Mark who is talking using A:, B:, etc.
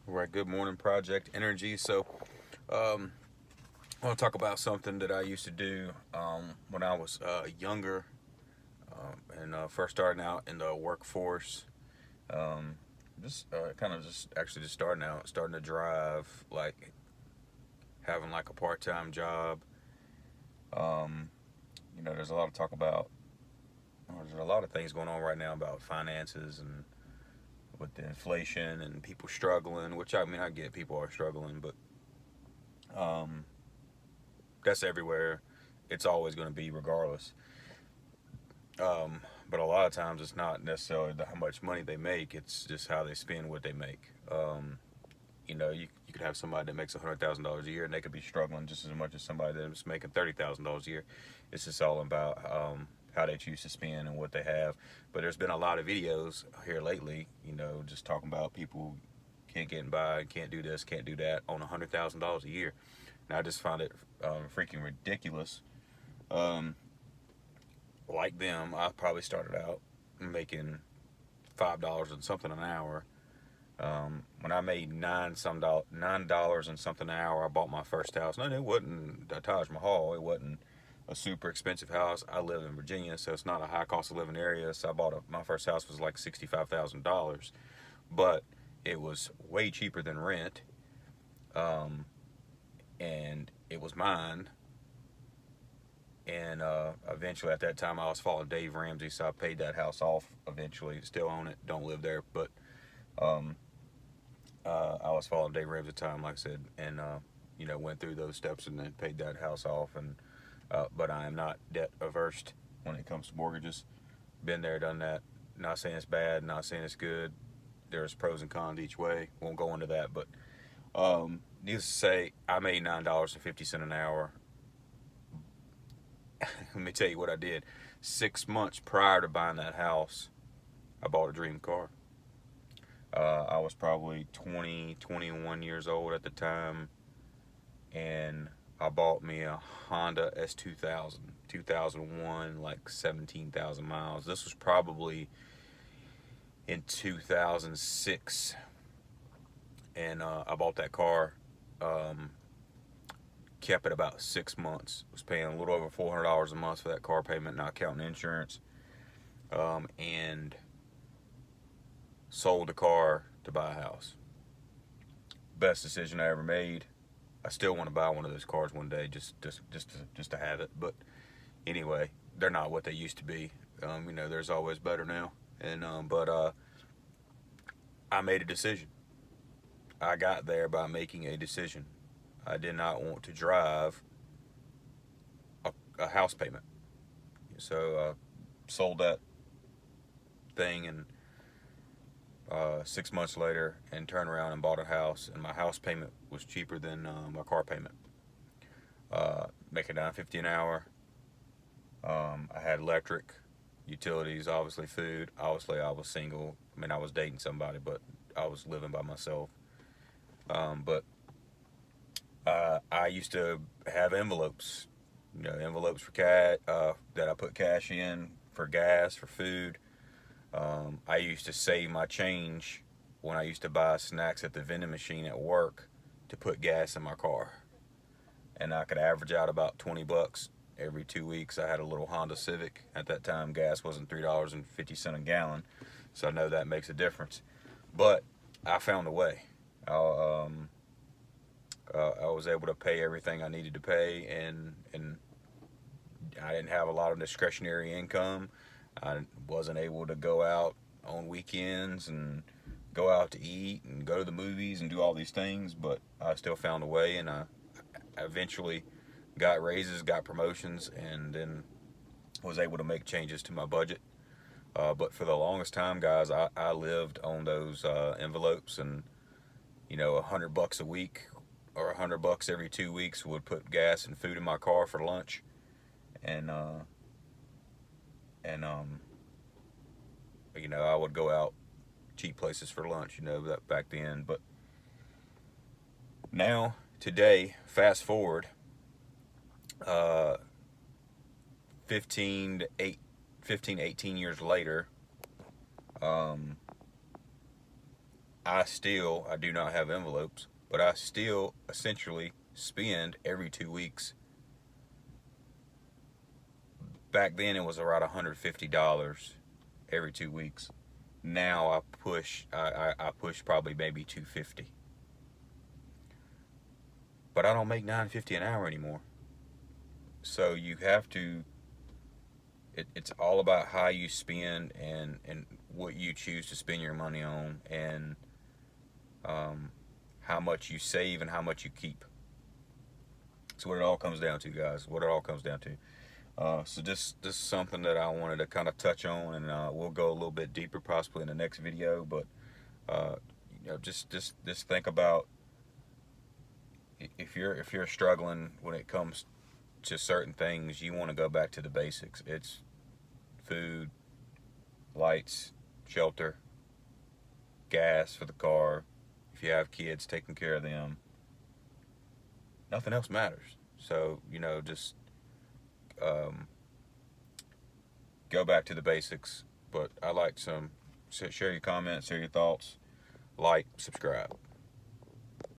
A: All right, good morning, Project Energy. Um, I want to talk about something that I used to do when I was younger and first starting out in the workforce. Um, just kind of just actually just starting out, starting to drive, like having like a part-time job. Um, there's a lot of talk about. There's a lot of things going on right now about finances and with the inflation and people struggling. Which I mean, I get people are struggling, but um, that's everywhere. It's always going to be regardless. But a lot of times it's not necessarily how much money they make. It's just how they spend what they make. You could have somebody that makes $100,000 a year and they could be struggling just as much as somebody that's making $30,000 a year. It's just all about how they choose to spend and what they have. But there's been a lot of videos here lately, just talking about people can't get by, can't do this, can't do that on $100,000 a year. And I just find it freaking ridiculous. Um, like them, I probably started out making $5 and something an hour. When I made $9 and something an hour, I bought my first house. No, it wasn't a Taj Mahal. It wasn't a super expensive house. I live in Virginia, so it's not a high cost of living area. So my first house was like $65,000, but it was way cheaper than rent, um, and it was mine. And eventually, at that time, I was following Dave Ramsey, so I paid that house off. Eventually, still own it, don't live there, but um, I was following Dave Ramsey at the time, like I said, and went through those steps and then paid that house off. And but I am not debt averse when it comes to mortgages. Been there, done that. Not saying it's bad, not saying it's good. There's pros and cons each way. Won't go into that, but needless to say, I made $9.50 an hour. Let me tell you what I did. 6 months prior to buying that house, I bought a dream car. I was probably 20, 21 years old at the time, and I bought me a Honda S2000, 2001, like 17,000 miles. This was probably in 2006, and I bought that car. Um, Kept it about 6 months. Was paying a little over $400 a month for that car payment, not counting insurance. And sold the car to buy a house. Best decision I ever made. I still want to buy one of those cars one day, just to have it. But anyway, they're not what they used to be. There's always better now. And but I made a decision. I got there by making a decision. I did not want to drive a house payment, so sold that thing and 6 months later and turned around and bought a house, and my house payment was cheaper than my car payment. Making $9.50 an hour. I had electric, utilities, obviously food. Obviously, I was single. I mean, I was dating somebody, but I was living by myself. But I used to have envelopes, envelopes for cash that I put cash in for gas, for food. I used to save my change when I used to buy snacks at the vending machine at work to put gas in my car. And I could average out about $20 every 2 weeks. I had a little Honda Civic. At that time, gas wasn't $3.50 a gallon, so I know that makes a difference. But I found a way. I was able to pay everything I needed to pay, and I didn't have a lot of discretionary income. I wasn't able to go out on weekends and go out to eat and go to the movies and do all these things, but I still found a way, and I eventually got raises, got promotions, and then was able to make changes to my budget. But for the longest time, guys, I lived on those envelopes, and $100 a week or $100 every 2 weeks would put gas and food in my car for lunch, and and I would go out cheap places for lunch, that back then. But now, today, fast forward, uh, 15 to 8, 15, 18 years later, um, I do not have envelopes, but I still essentially spend every 2 weeks. Back then it was around $150 every 2 weeks. Now I push probably maybe 250. But I don't make $9.50 an hour anymore. So you have to, it's all about how you spend and what you choose to spend your money on, and how much you save and how much you keep. That's what it all comes down to, guys. What it all comes down to. So this is something that I wanted to kind of touch on, and we'll go a little bit deeper possibly in the next video. But just think about, if you're struggling when it comes to certain things, you want to go back to the basics. It's food, lights, shelter, gas for the car. If you have kids, taking care of them. Nothing else matters. So just go back to the basics. But I like share your comments, share your thoughts, like, subscribe.